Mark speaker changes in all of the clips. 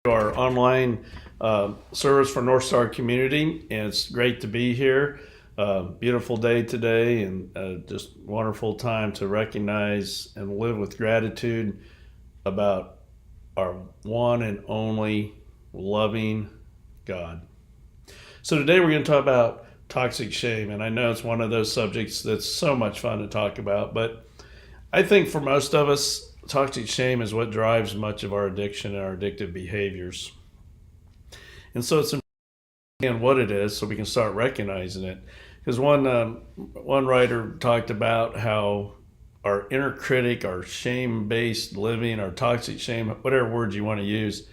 Speaker 1: Our online service for NorthStar community, and it's great to be here. Beautiful day today, and just wonderful time to recognize and live with gratitude about our one and only loving God. So today we're going to talk about toxic shame, and I know it's one of those subjects that's so much fun to talk about, but I think for most of us, toxic shame is what drives much of our addiction and our addictive behaviors. And so it's important to understand what it is so we can start recognizing it. Because one writer talked about how our inner critic, our shame-based living, our toxic shame, whatever words you want to use,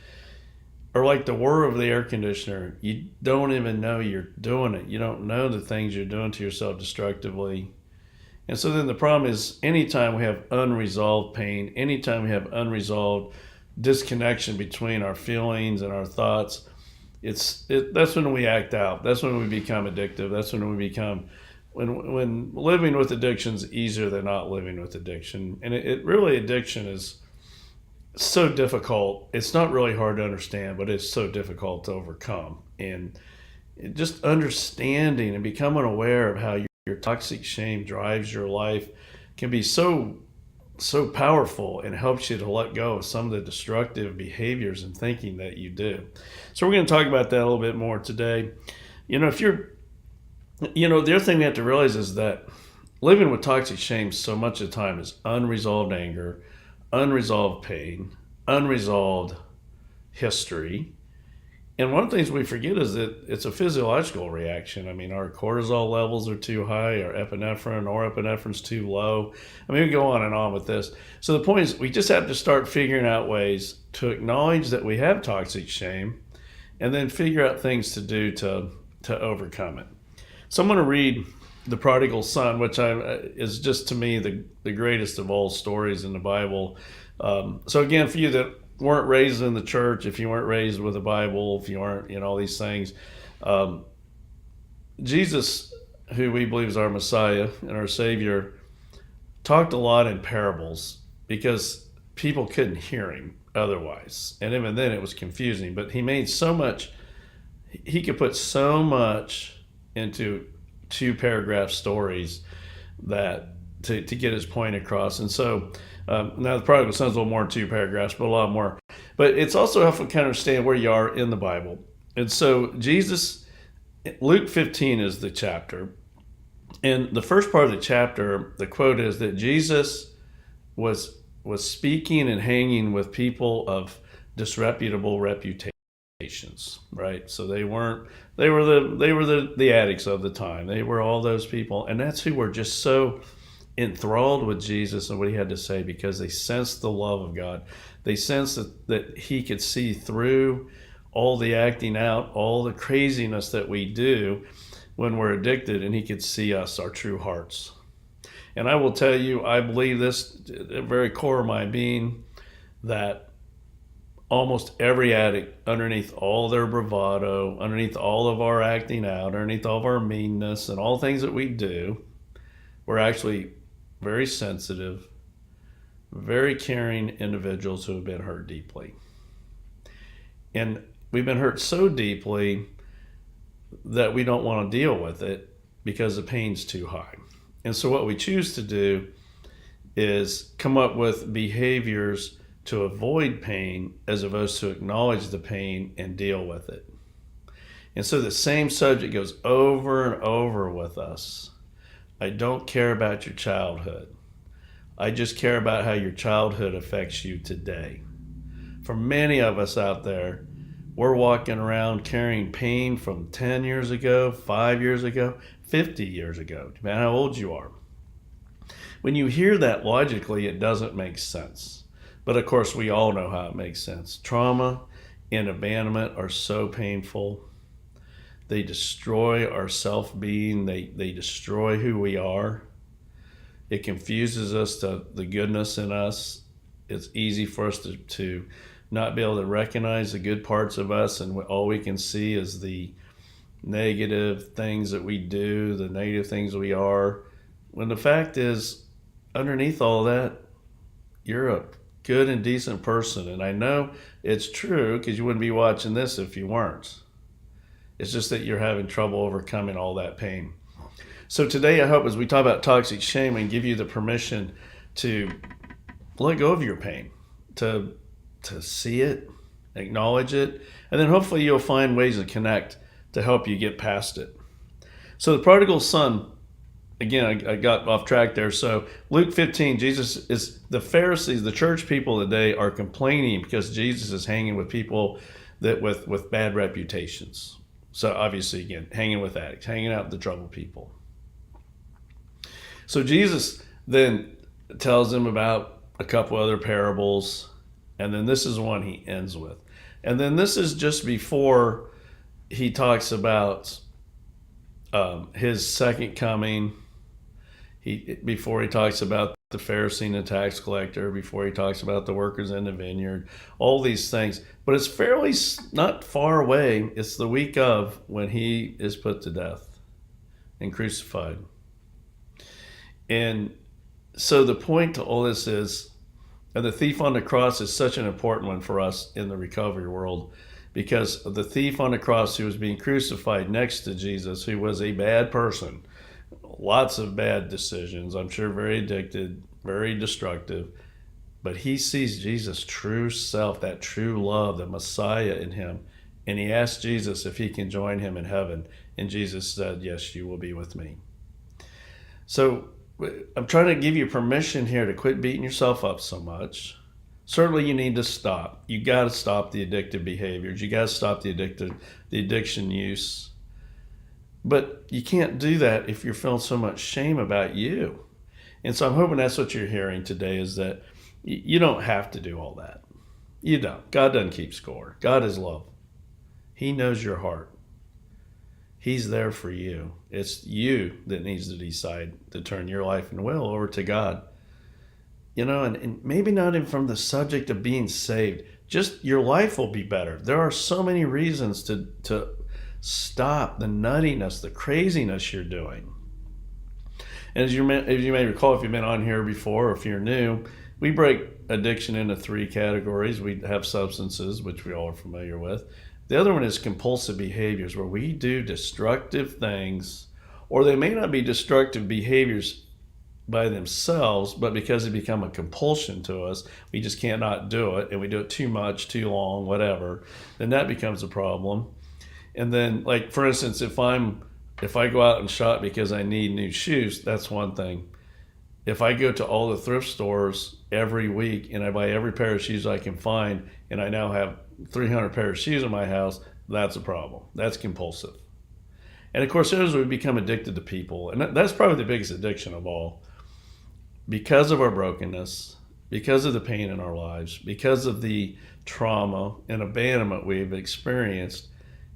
Speaker 1: are like the whir of the air conditioner. You don't even know you're doing it. You don't know the things you're doing to yourself destructively. And so then the problem is anytime we have unresolved pain, anytime we have unresolved disconnection between our feelings and our thoughts, that's when we act out. That's when we become addictive. That's when we become, when living with addiction is easier than not living with addiction. And it really, addiction is so difficult. It's not really hard to understand, but it's so difficult to overcome. And just understanding and becoming aware of how your toxic shame drives your life can be so powerful and helps you to let go of some of the destructive behaviors and thinking that you do. So we're going to talk about that a little bit more today. The other thing we have to realize is that living with toxic shame so much of the time is unresolved anger, unresolved pain, unresolved history. And one of the things we forget is that it's a physiological reaction. I mean, our cortisol levels are too high, our epinephrine, norepinephrine's too low. I mean, we go on and on with this. So the point is, we just have to start figuring out ways to acknowledge that we have toxic shame and then figure out things to do to overcome it. So I'm going to read The Prodigal Son, which is just, to me, the greatest of all stories in the Bible. So again, for you that weren't raised in the church, if you weren't raised with the Bible, if you weren't, all these things, Jesus, who we believe is our Messiah and our Savior, talked a lot in parables because people couldn't hear him otherwise. And even then it was confusing, but he could put so much into 2-paragraph stories that to get his point across. And so now the prodigal son's a little more than 2 paragraphs, but a lot more. But it's also helpful to kind of understand where you are in the Bible. And so Jesus, Luke 15 is the chapter. And the first part of the chapter, the quote is that Jesus was speaking and hanging with people of disreputable reputations, right? So they were the addicts of the time. They were all those people. And that's who were just so enthralled with Jesus and what he had to say, because they sensed the love of God. They sensed that he could see through all the acting out, all the craziness that we do when we're addicted, and he could see us, our true hearts. And I will tell you, I believe this at the very core of my being, that almost every addict, underneath all their bravado, underneath all of our acting out, underneath all of our meanness and all things that we do, we're actually very sensitive, very caring individuals who have been hurt deeply. And we've been hurt so deeply that we don't want to deal with it because the pain's too high. And so what we choose to do is come up with behaviors to avoid pain as opposed to acknowledge the pain and deal with it. And so the same subject goes over and over with us. I don't care about your childhood. I just care about how your childhood affects you today. For many of us out there, we're walking around carrying pain from 10 years ago, 5 years ago, 50 years ago, no matter how old you are. When you hear that logically, it doesn't make sense. But of course, we all know how it makes sense. Trauma and abandonment are so painful. They destroy our self-being. They destroy who we are. It confuses us to the goodness in us. It's easy for us to not be able to recognize the good parts of us, and all we can see is the negative things that we do, the negative things we are. When the fact is, underneath all that, you're a good and decent person. And I know it's true because you wouldn't be watching this if you weren't. It's just that you're having trouble overcoming all that pain. So today, I hope as we talk about toxic shame and give you the permission to let go of your pain, to see it, acknowledge it, and then hopefully you'll find ways to connect to help you get past it. So the prodigal son, again, I got off track there. So Luke 15, the Pharisees, the church people today are complaining because Jesus is hanging with people that with bad reputations. So obviously, again, hanging with addicts, hanging out with the troubled people. So Jesus then tells them about a couple other parables, and then this is one he ends with. And then this is just before he talks about his second coming. Before he talks about the Pharisee and the tax collector, before he talks about the workers in the vineyard, all these things. But it's fairly not far away. It's the week of when he is put to death and crucified. And so the point to all this is, and the thief on the cross is such an important one for us in the recovery world, because the thief on the cross who was being crucified next to Jesus, who was a bad person, lots of bad decisions, I'm sure very addicted, very destructive, but he sees Jesus' true self, that true love, the Messiah in him, and he asks Jesus if he can join him in heaven, and Jesus said, yes, you will be with me. So I'm trying to give you permission here to quit beating yourself up so much. Certainly you need to stop. You got to stop the addictive behaviors. You got to stop the addiction use. But you can't do that if you're feeling so much shame about you. And so I'm hoping that's what you're hearing today, is that you don't have to do all that. You don't. God doesn't keep score. God is love. He knows your heart. He's there for you. It's you that needs to decide to turn your life and will over to God. And maybe not even from the subject of being saved. Just your life will be better. There are so many reasons to stop the nuttiness, the craziness you're doing. And as you may recall, if you've been on here before, or if you're new, we break addiction into 3 categories. We have substances, which we all are familiar with. The other one is compulsive behaviors, where we do destructive things, or they may not be destructive behaviors by themselves, but because they become a compulsion to us, we just can't not do it, and we do it too much, too long, whatever, then that becomes a problem. And then, like, for instance, if I go out and shop because I need new shoes, that's one thing. If I go to all the thrift stores every week and I buy every pair of shoes I can find, and I now have 300 pairs of shoes in my house, that's a problem. That's compulsive. And of course, as we become addicted to people, and that's probably the biggest addiction of all, because of our brokenness, because of the pain in our lives, because of the trauma and abandonment we've experienced,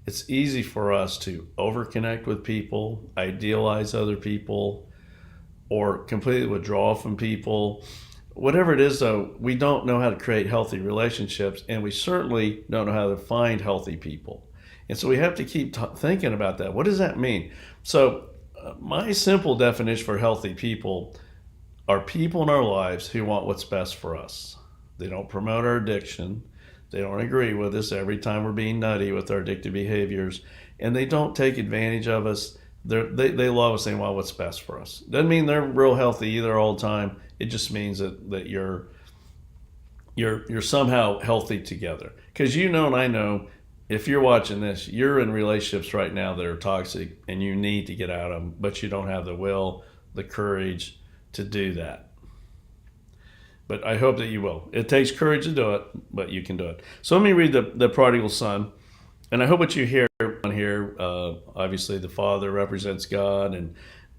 Speaker 1: it's easy for us to overconnect with people, idealize other people, or completely withdraw from people. Whatever it is, though, we don't know how to create healthy relationships, and we certainly don't know how to find healthy people. And so we have to keep thinking about that. What does that mean? So my simple definition for healthy people are people in our lives who want what's best for us. They don't promote our addiction. They don't agree with us every time we're being nutty with our addictive behaviors, and they don't take advantage of us. They love us and want what's best for us. Doesn't mean they're real healthy either all the time. It just means that you're somehow healthy together. Because and I know, if you're watching this, you're in relationships right now that are toxic, and you need to get out of them, but you don't have the will, the courage to do that. But I hope that you will. It takes courage to do it, but you can do it. So let me read the prodigal son. And I hope what you hear on here, obviously the father represents God, and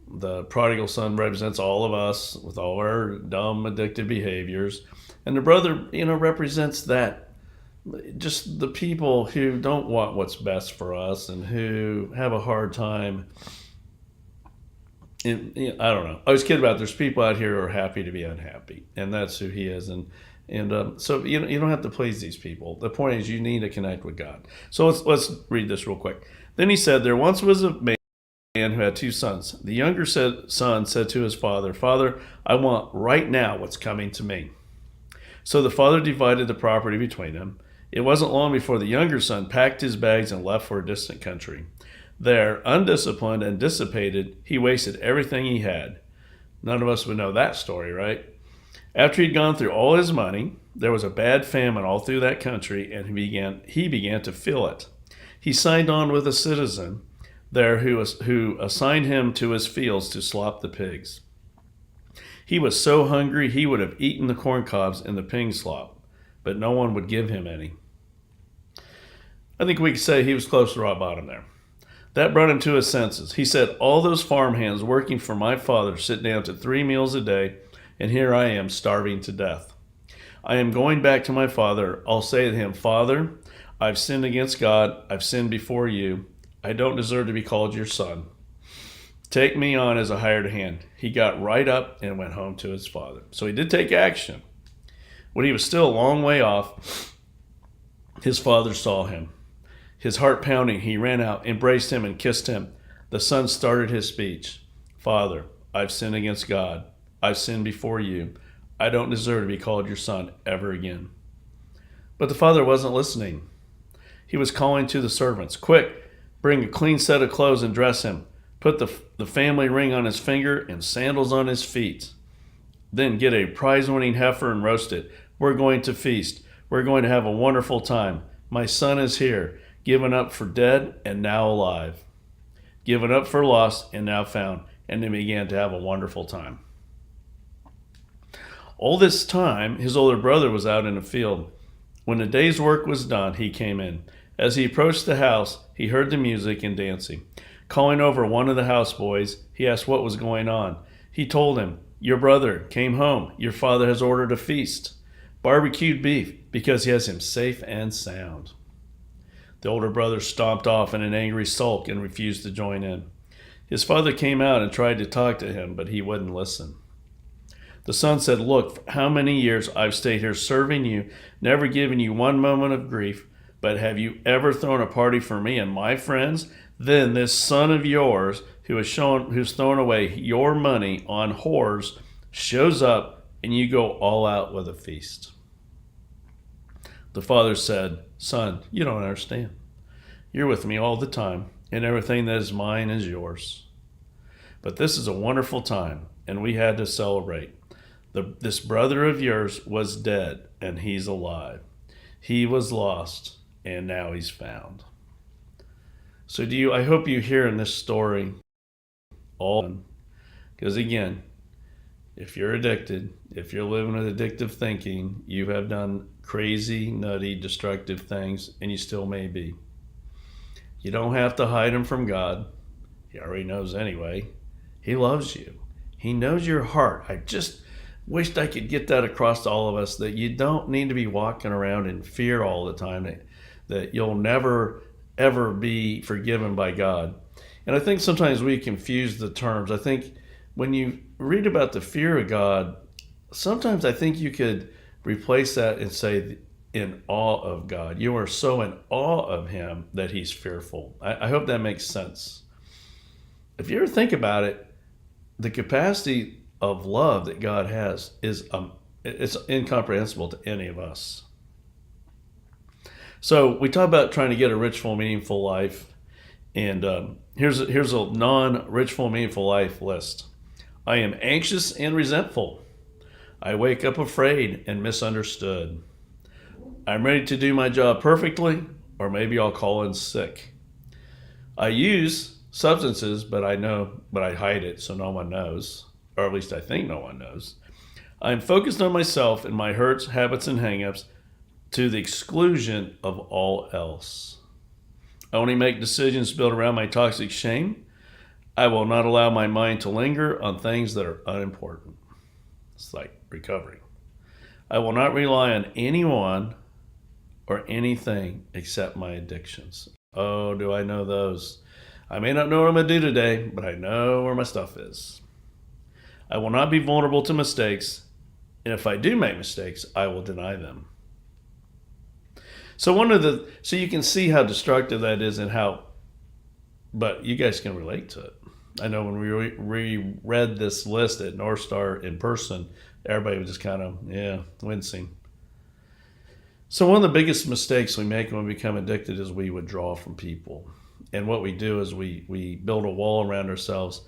Speaker 1: the prodigal son represents all of us with all our dumb, addictive behaviors. And the brother, represents that, just the people who don't want what's best for us and who have a hard time. And, I don't know. I was kidding about there's people out here who are happy to be unhappy, and that's who he is. And so you don't have to please these people. The point is, you need to connect with God. So let's read this real quick. Then he said, there once was a man who had 2 sons. The younger son said to his father, "Father, I want right now what's coming to me." So the father divided the property between them. It wasn't long before the younger son packed his bags and left for a distant country. There, undisciplined and dissipated, he wasted everything he had. None of us would know that story, right? After he'd gone through all his money, there was a bad famine all through that country, and he began to feel it. He signed on with a citizen there who assigned him to his fields to slop the pigs. He was so hungry he would have eaten the corn cobs in the pig slop, but no one would give him any. I think we could say he was close to rock bottom there. That brought him to his senses. He said, all those farmhands working for my father sit down to 3 meals a day, and here I am starving to death. I am going back to my father. I'll say to him, Father, I've sinned against God. I've sinned before you. I don't deserve to be called your son. Take me on as a hired hand. He got right up and went home to his father. So he did take action. When he was still a long way off, his father saw him. His heart pounding, he ran out, embraced him, and kissed him. The son started his speech. Father, I've sinned against God. I've sinned before you. I don't deserve to be called your son ever again. But the father wasn't listening. He was calling to the servants, quick, bring a clean set of clothes and dress him. Put the family ring on his finger and sandals on his feet. Then get a prize-winning heifer and roast it. We're going to feast. We're going to have a wonderful time. My son is here, given up for dead and now alive. Given up for lost and now found. And they began to have a wonderful time. All this time, his older brother was out in the field. When the day's work was done, he came in. As he approached the house, he heard the music and dancing. Calling over one of the houseboys, he asked what was going on. He told him, your brother came home. Your father has ordered a feast. Barbecued beef, because he has him safe and sound. The older brother stomped off in an angry sulk and refused to join in. His father came out and tried to talk to him, but he wouldn't listen. The son said, look, for how many years I've stayed here serving you, never given you one moment of grief, but have you ever thrown a party for me and my friends? Then this son of yours, who's thrown away your money on whores, shows up and you go all out with a feast. The father said, son, you don't understand. You're with me all the time, and everything that is mine is yours. But this is a wonderful time, and we had to celebrate. This brother of yours was dead, and he's alive. He was lost, and now he's found. So I hope you hear in this story all, because again, if you're addicted, if you're living with addictive thinking, you have done crazy, nutty, destructive things, and you still may be. You don't have to hide them from God. He already knows anyway. He loves you. He knows your heart. I just wished I could get that across to all of us, that you don't need to be walking around in fear all the time, that you'll never, ever be forgiven by God. And I think sometimes we confuse the terms. I think when you read about the fear of God, sometimes I think you could replace that and say, in awe of God. You are so in awe of him that he's fearful. I hope that makes sense. If you ever think about it, the capacity of love that God has is it's incomprehensible to any of us. So we talk about trying to get a rich, full, meaningful life, and here's a non-rich, full, meaningful life list. I am anxious and resentful. I wake up afraid and misunderstood. I'm ready to do my job perfectly, or maybe I'll call in sick. I use substances, but I hide it so no one knows, or at least I think no one knows. I'm focused on myself and my hurts, habits, and hangups to the exclusion of all else. I only make decisions built around my toxic shame. I will not allow my mind to linger on things that are unimportant. It's like recovery. I will not rely on anyone or anything except my addictions. Oh, do I know those? I may not know what I'm going to do today, but I know where my stuff is. I will not be vulnerable to mistakes, and if I do make mistakes, I will deny them. So you can see how destructive that is and but you guys can relate to it. I know when we read this list at NorthStar in person, everybody was just kind of, wincing. So one of the biggest mistakes we make when we become addicted is we withdraw from people. And what we do is we build a wall around ourselves.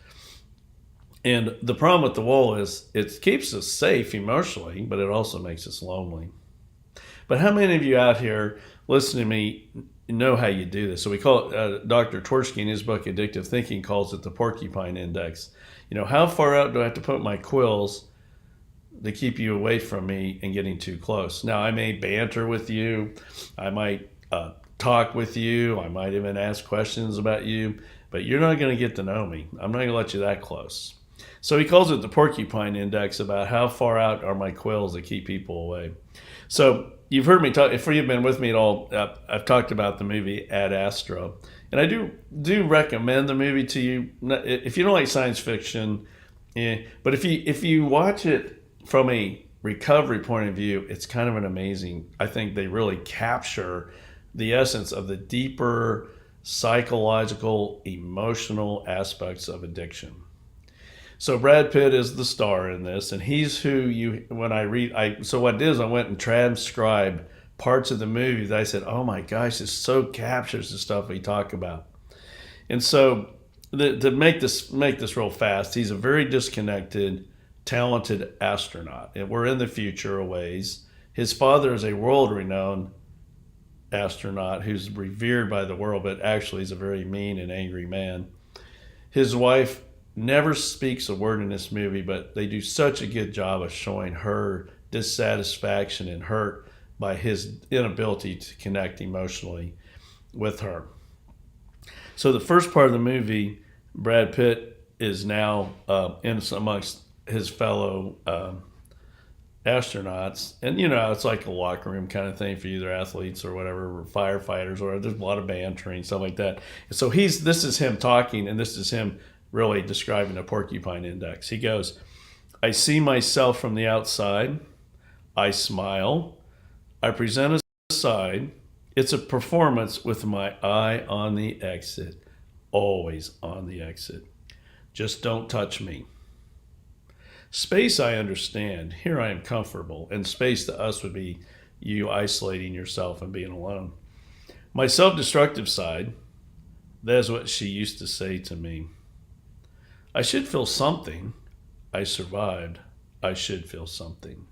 Speaker 1: And the problem with the wall is it keeps us safe emotionally, but it also makes us lonely. But how many of you out here listening to me know how you do this? So we call it, Dr. Tversky in his book Addictive Thinking calls it the porcupine index. How far out do I have to put my quills to keep you away from me and getting too close? Now, I may banter with you. I might talk with you. I might even ask questions about you, but you're not going to get to know me. I'm not going to let you that close. So he calls it the porcupine index, about how far out are my quills to keep people away. So you've heard me talk, if you've been with me at all, I've talked about the movie Ad Astra. And I do recommend the movie to you. If you don't like science fiction, but if you watch it from a recovery point of view, it's kind of an amazing, I think they really capture the essence of the deeper psychological, emotional aspects of addiction. So Brad Pitt is the star in this, and he's who so what I did is I went and transcribed parts of the movie that I said, oh my gosh, this so captures the stuff we talk about. And so to make this real fast, he's a very disconnected, talented astronaut. And we're in the future a ways. His father is a world-renowned astronaut who's revered by the world, but actually is a very mean and angry man. His wife never speaks a word in this movie, but they do such a good job of showing her dissatisfaction and hurt by his inability to connect emotionally with her. So the first part of the movie, Brad Pitt is now in amongst his fellow astronauts, and it's like a locker room kind of thing for either athletes or whatever, or firefighters, or there's a lot of bantering, stuff like that. And so this is him talking, and this is him really describing a porcupine index. He goes, I see myself from the outside. I smile. I present a side. It's a performance with my eye on the exit. Always on the exit. Just don't touch me. Space, I understand. Here I am comfortable. And space to us would be you isolating yourself and being alone. My self-destructive side, that's what she used to say to me. I should feel something. I survived. I should feel something.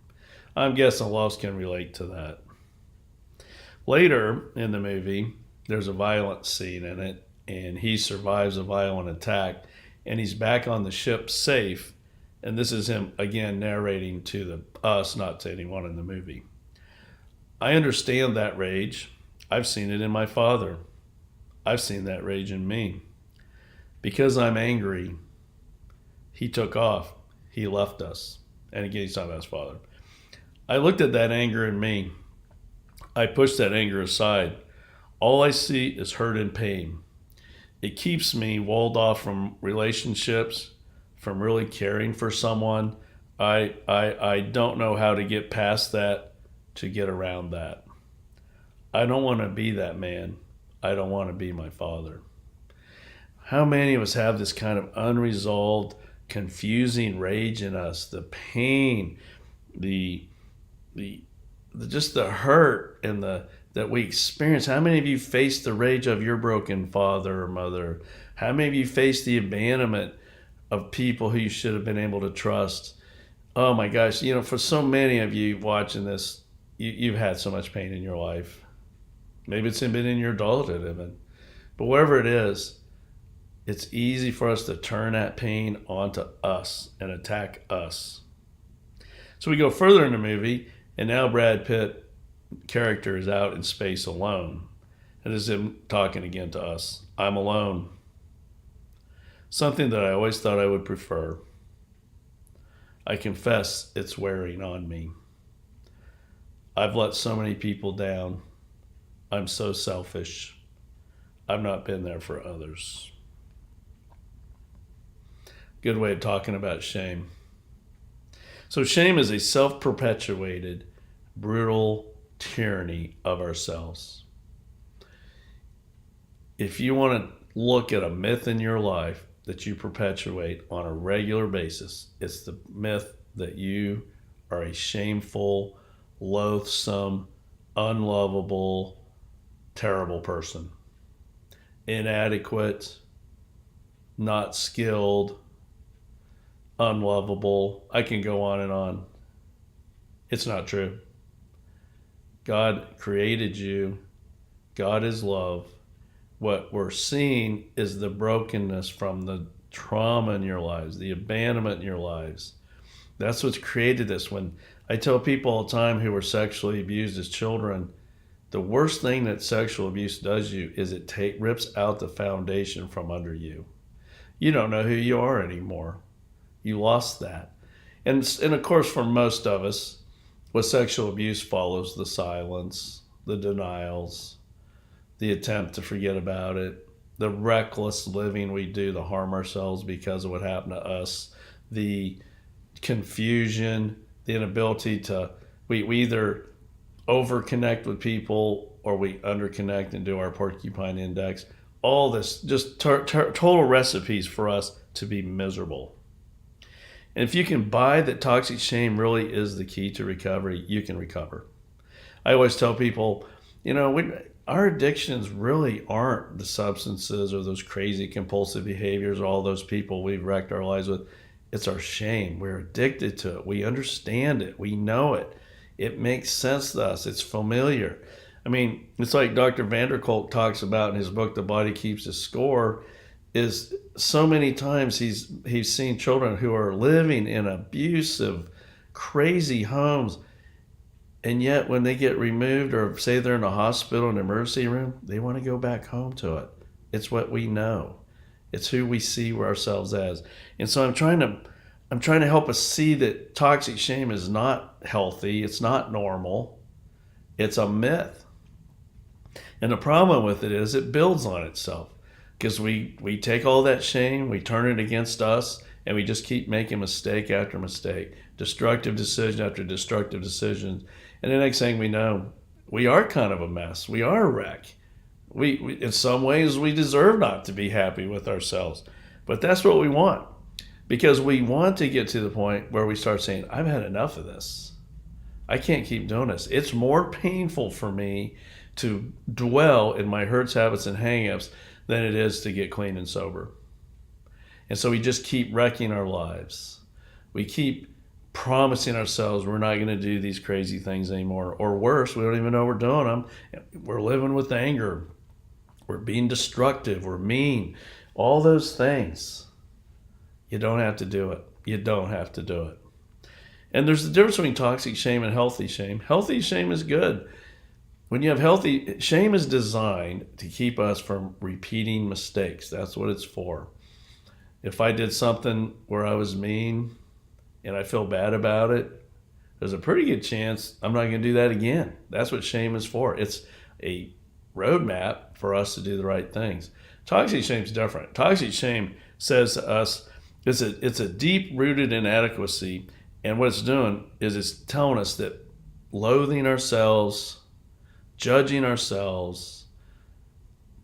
Speaker 1: I'm guessing a lot of us can relate to that. Later in the movie, there's a violent scene in it, and he survives a violent attack, and he's back on the ship safe. And this is him, again, narrating to us, not to anyone in the movie. I understand that rage. I've seen it in my father. I've seen that rage in me. Because I'm angry, he took off. He left us. And again, he's talking about his father. I looked at that anger in me. I pushed that anger aside. All I see is hurt and pain. It keeps me walled off from relationships, from really caring for someone. I don't know how to get past that, to get around that. I don't want to be that man. I don't want to be my father. How many of us have this kind of unresolved, confusing rage in us? The pain, the just the hurt and that we experience. How many of you faced the rage of your broken father or mother? How many of you faced the abandonment of people who you should have been able to trust? Oh my gosh, for so many of you watching this, you've had so much pain in your life. Maybe it's been in your adulthood even. But wherever it is, it's easy for us to turn that pain onto us and attack us. So we go further in the movie, and now Brad Pitt character is out in space alone. And it's him talking again to us. I'm alone. Something that I always thought I would prefer. I confess it's wearing on me. I've let so many people down. I'm so selfish. I've not been there for others. Good way of talking about shame. So shame is a self-perpetuated, brutal tyranny of ourselves. If you want to look at a myth in your life that you perpetuate on a regular basis, it's the myth that you are a shameful, loathsome, unlovable, terrible person. Inadequate, not skilled, unlovable. I can go on and on. It's not true. God created you. God is love. What we're seeing is the brokenness from the trauma in your lives, the abandonment in your lives. That's what's created this. When I tell people all the time who were sexually abused as children, the worst thing that sexual abuse does you is it rips out the foundation from under you. You don't know who you are anymore. You lost that. And of course, for most of us, with sexual abuse follows the silence, the denials, the attempt to forget about it, the reckless living we do to harm ourselves because of what happened to us, the confusion, the inability to, we either over-connect with people or we under-connect and do our porcupine index. All this, just total recipes for us to be miserable. And if you can buy that toxic shame really is the key to recovery, you can recover. I always tell people, our addictions really aren't the substances or those crazy compulsive behaviors or all those people we've wrecked our lives with. It's our shame. We're addicted to it. We understand it. We know it. It makes sense to us. It's familiar. I mean, it's like Dr. Vanderkolk talks about in his book, The Body Keeps a Score, is so many times he's seen children who are living in abusive, crazy homes, and yet when they get removed or say they're in a hospital, an emergency room, they want to go back home to it. It's what we know. It's who we see ourselves as. And so I'm trying to help us see that toxic shame is not healthy. It's not normal. It's a myth. And the problem with it is it builds on itself. Because we take all that shame, we turn it against us, and we just keep making mistake after mistake, destructive decision after destructive decision. And the next thing we know, we are kind of a mess. We are a wreck. We in some ways, we deserve not to be happy with ourselves. But that's what we want. Because we want to get to the point where we start saying, I've had enough of this. I can't keep doing this. It's more painful for me to dwell in my hurts, habits, and hang-ups than it is to get clean and sober. And so we just keep wrecking our lives. We keep promising ourselves we're not going to do these crazy things anymore. Or worse, we don't even know we're doing them. We're living with anger. We're being destructive. We're mean. All those things. You don't have to do it. You don't have to do it. And there's a difference between toxic shame and healthy shame. Healthy shame is good. When you have healthy, shame is designed to keep us from repeating mistakes. That's what it's for. If I did something where I was mean and I feel bad about it, there's a pretty good chance I'm not going to do that again. That's what shame is for. It's a roadmap for us to do the right things. Toxic shame is different. Toxic shame says to us, it's a deep-rooted inadequacy, and what it's doing is it's telling us that loathing ourselves, judging ourselves,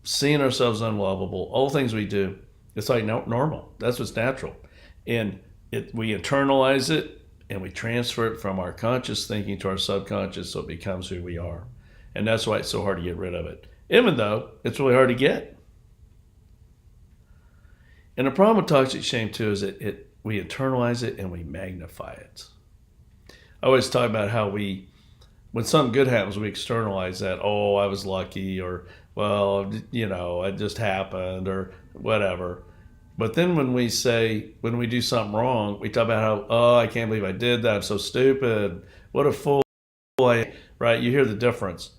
Speaker 1: seeing ourselves unlovable, all things we do, it's like normal. That's what's natural. And we internalize it and we transfer it from our conscious thinking to our subconscious so it becomes who we are. And that's why it's so hard to get rid of it, even though it's really hard to get. And the problem with toxic shame too is that we internalize it and we magnify it. I always talk about how when something good happens, we externalize that. Oh, I was lucky, or, well, it just happened, or whatever. But then when we do something wrong, we talk about how, oh, I can't believe I did that. I'm so stupid. What a fool I am. Right? You hear the difference.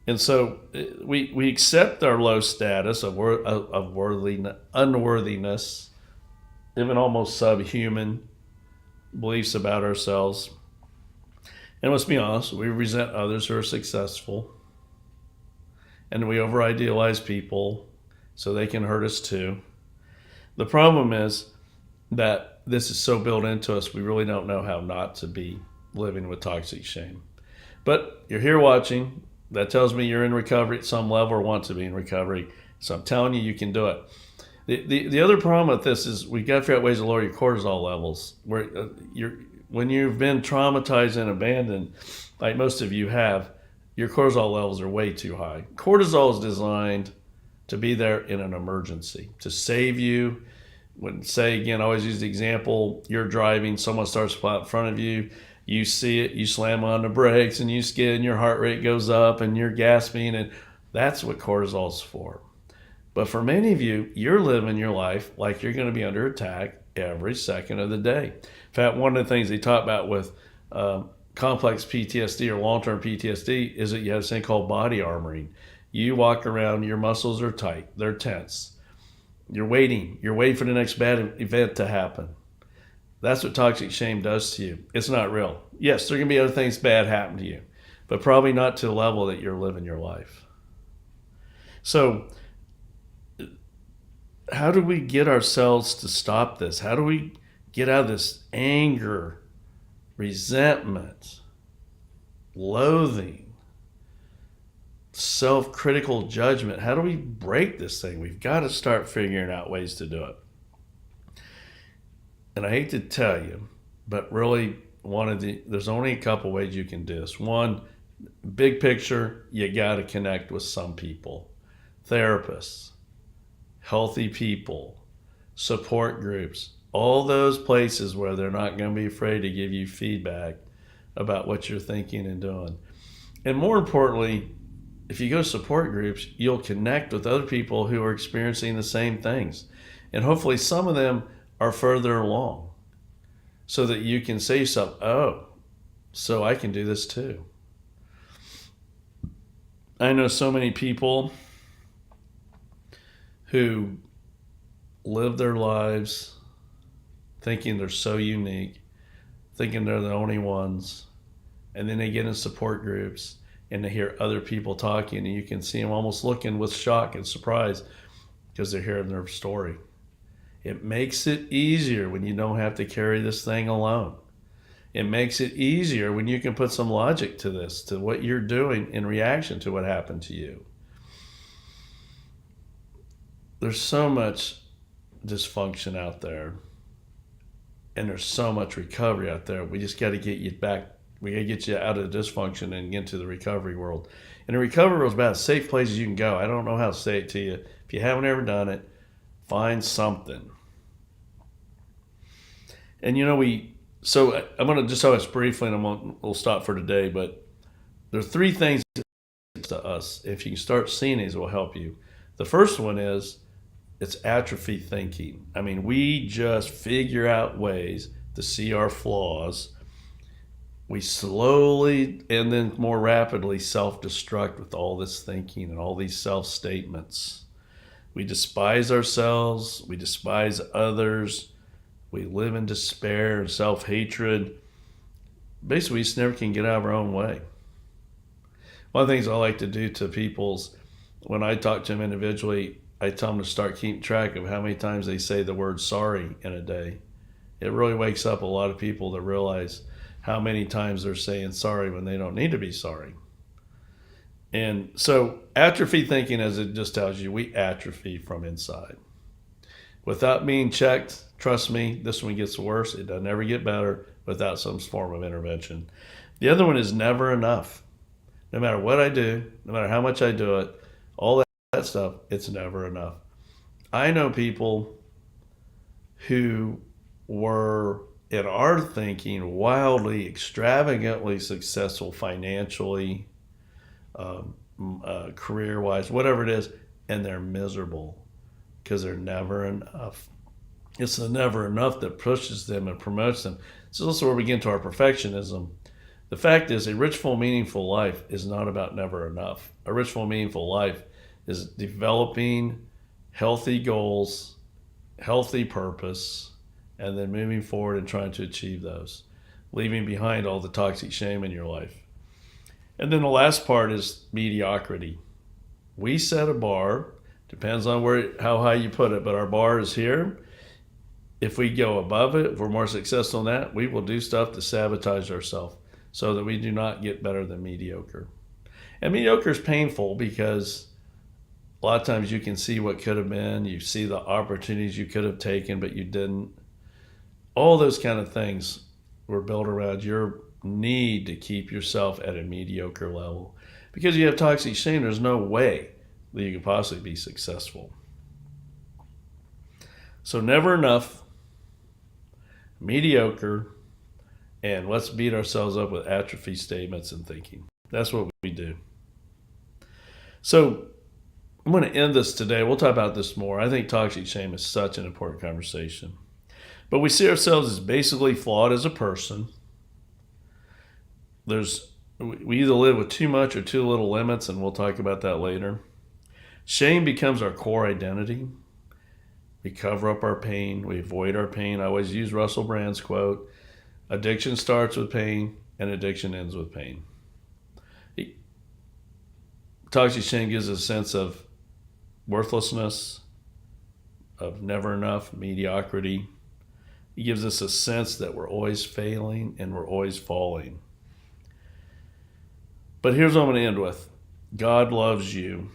Speaker 1: And so we accept our low status of unworthiness, even almost subhuman beliefs about ourselves. And let's be honest, we resent others who are successful. And we over-idealize people so they can hurt us too. The problem is that this is so built into us, we really don't know how not to be living with toxic shame. But you're here watching. That tells me you're in recovery at some level or want to be in recovery. So I'm telling you, you can do it. The other problem with this is we've got to figure out ways to lower your cortisol levels. When you've been traumatized and abandoned, like most of you have, your cortisol levels are way too high. Cortisol is designed to be there in an emergency, to save you. When, say again, I always use the example, you're driving, someone starts to pull out in front of you, you see it, you slam on the brakes and you skid and your heart rate goes up and you're gasping, and that's what cortisol is for. But for many of you, you're living your life like you're going to be under attack every second of the day. In fact, one of the things they talk about with complex PTSD or long-term PTSD is that you have this thing called body armoring. You walk around, your muscles are tight, they're tense. You're waiting for the next bad event to happen. That's what toxic shame does to you. It's not real. Yes, there are going to be other things bad happen to you, but probably not to the level that you're living your life. So how do we get ourselves to stop this? How do we get out of this anger, resentment, loathing, self-critical judgment? How do we break this thing? We've got to start figuring out ways to do it. And I hate to tell you, but really there's only a couple ways you can do this. One, big picture, you got to connect with some people, therapists, healthy people, support groups, all those places where they're not going to be afraid to give you feedback about what you're thinking and doing. And more importantly, if you go to support groups, you'll connect with other people who are experiencing the same things. And hopefully some of them are further along so that you can say to yourself, oh, so I can do this too. I know so many people who live their lives thinking they're so unique, thinking they're the only ones, and then they get in support groups and they hear other people talking, and you can see them almost looking with shock and surprise because they're hearing their story. It makes it easier when you don't have to carry this thing alone. It makes it easier when you can put some logic to this, to what you're doing in reaction to what happened to you. There's so much dysfunction out there, and there's so much recovery out there. We just got to get you back. We got to get you out of the dysfunction and into the recovery world. And the recovery world is about as safe place as you can go. I don't know how to say it to you. If you haven't ever done it, find something. And so I'm going to just tell us briefly, and we'll stop for today, but there are three things to us. If you can start seeing these, it will help you. The first one is, it's atrophy thinking. I mean, we just figure out ways to see our flaws. We slowly and then more rapidly self-destruct with all this thinking and all these self-statements. We despise ourselves. We despise others. We live in despair and self-hatred. Basically, we just never can get out of our own way. One of the things I like to do to people's, when I talk to them individually, I tell them to start keeping track of how many times they say the word sorry in a day. It really wakes up a lot of people that realize how many times they're saying sorry when they don't need to be sorry. And so atrophy thinking, as it just tells you, we atrophy from inside. Without being checked, trust me, this one gets worse. It doesn't ever get better without some form of intervention. The other one is never enough. No matter what I do, no matter how much I do it, all that stuff, it's never enough. I know people who were, in our thinking, wildly, extravagantly successful financially, career-wise, whatever it is, and they're miserable because they're never enough. It's the never enough that pushes them and promotes them. This is also where we get into our perfectionism. The fact is, a rich, full, meaningful life is not about never enough. A rich, full, meaningful life is developing healthy goals, healthy purpose, and then moving forward and trying to achieve those, leaving behind all the toxic shame in your life. And then the last part is mediocrity. We set a bar, depends on how high you put it, but our bar is here. If we go above it, if we're more successful than that, we will do stuff to sabotage ourselves so that we do not get better than mediocre. And mediocre is painful because a lot of times you can see what could have been, you see the opportunities you could have taken, but you didn't. All those kind of things were built around your need to keep yourself at a mediocre level. Because you have toxic shame, there's no way that you could possibly be successful. So never enough, mediocre, and let's beat ourselves up with atrophy statements and thinking. That's what we do. So I'm going to end this today. We'll talk about this more. I think toxic shame is such an important conversation. But we see ourselves as basically flawed as a person. We either live with too much or too little limits, and we'll talk about that later. Shame becomes our core identity. We cover up our pain. We avoid our pain. I always use Russell Brand's quote, addiction starts with pain and addiction ends with pain. Toxic shame gives us a sense of worthlessness, of never enough, mediocrity. It gives us a sense that we're always failing and we're always falling. But here's what I'm going to end with. God loves you.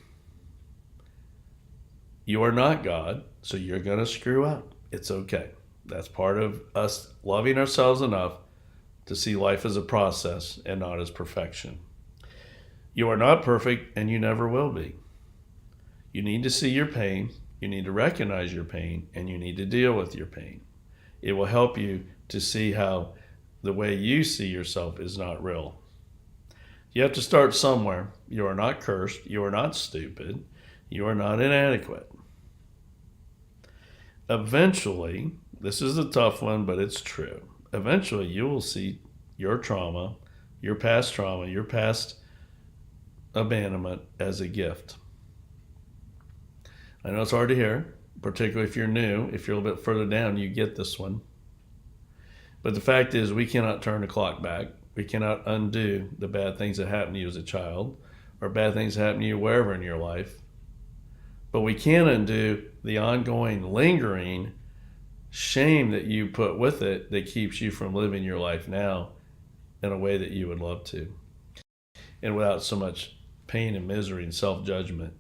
Speaker 1: You are not God, so you're going to screw up. It's okay. That's part of us loving ourselves enough to see life as a process and not as perfection. You are not perfect, and you never will be. You need to see your pain, you need to recognize your pain, and you need to deal with your pain. It will help you to see how the way you see yourself is not real. You have to start somewhere. You are not cursed. You are not stupid. You are not inadequate. Eventually, this is a tough one, but it's true. Eventually, you will see your trauma, your past abandonment as a gift. I know it's hard to hear, particularly if you're new. If you're a little bit further down, you get this one. But the fact is, we cannot turn the clock back. We cannot undo the bad things that happened to you as a child or bad things that happen to you wherever in your life. But we can undo the ongoing, lingering shame that you put with it that keeps you from living your life now in a way that you would love to, and without so much pain and misery and self-judgment.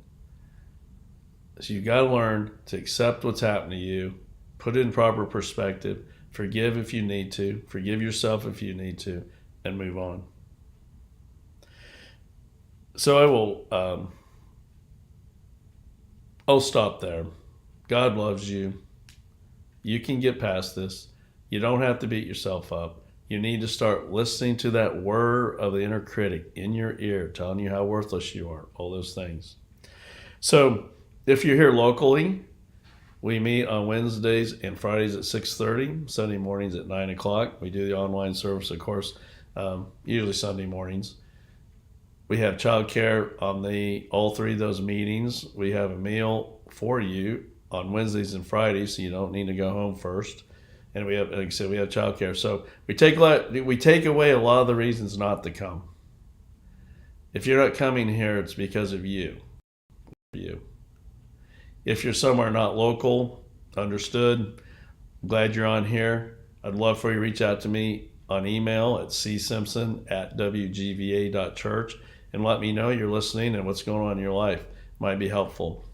Speaker 1: So you got to learn to accept what's happened to you, put it in proper perspective, forgive if you need to, forgive yourself if you need to, and move on. So I'll stop there. God loves you. You can get past this. You don't have to beat yourself up. You need to start listening to that whir of the inner critic in your ear telling you how worthless you are, all those things. So if you're here locally, we meet on Wednesdays and Fridays at 6:30, Sunday mornings at 9 o'clock. We do the online service, of course, usually Sunday mornings. We have childcare on all three of those meetings. We have a meal for you on Wednesdays and Fridays, so you don't need to go home first. And we have, like I said, we have childcare. So we take away a lot of the reasons not to come. If you're not coming here, it's because of you. If you're somewhere not local, understood. I'm glad you're on here. I'd love for you to reach out to me on email at csimpson@wgva.church and let me know you're listening and what's going on in your life. Might be helpful.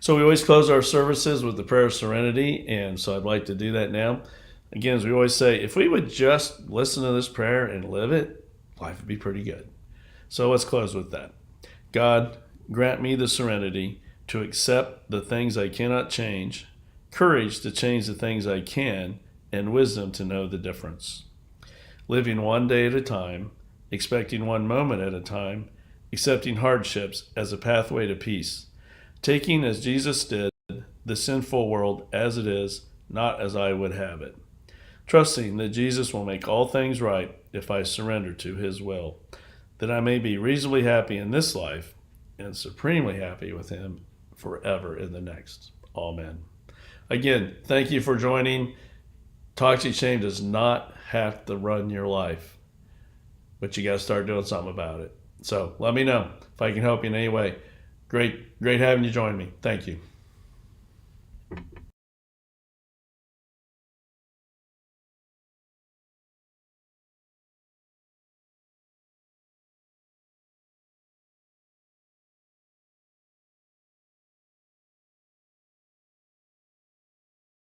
Speaker 1: So we always close our services with the prayer of serenity, and so I'd like to do that now. Again, as we always say, if we would just listen to this prayer and live it, life would be pretty good. So let's close with that. God, grant me the serenity to accept the things I cannot change, courage to change the things I can, and wisdom to know the difference. Living one day at a time, expecting one moment at a time, accepting hardships as a pathway to peace, taking as Jesus did the sinful world as it is, not as I would have it, trusting that Jesus will make all things right if I surrender to his will, that I may be reasonably happy in this life and supremely happy with him forever in the next. Amen. Again, thank you for joining. Toxic shame does not have to run your life, but you got to start doing something about it. So let me know if I can help you in any way. Great having you join me. Thank you.